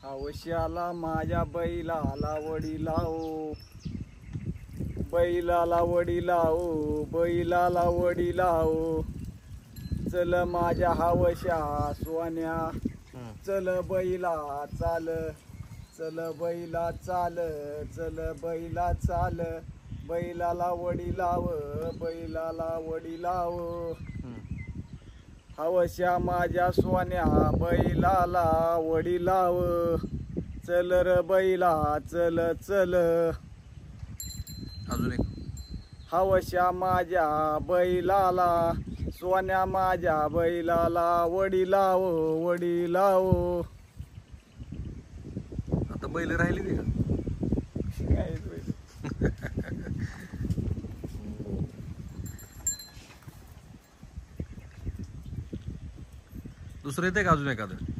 हौशाला माझ्या बैलाला वडीला ओ, बैलाला वडीला ओ, बैलाला वडीला ओ. चल माझ्या हवशा सोन्या, चल बैला चाल, चल बैला चाल, चल बैला चाल. बैलाला वडीलाव, बैलाला वडीलाव. हवशा माझ्या सोन्या बैलाला वडीलाव. चल र बैला चल चल. अजून एक. हवशा माझ्या बैलाला सोन्या माझ्या बैलाला वडीलाव वडीलाव. आता बैल राहिली ती का? दुसरं येते का अजून एखादं?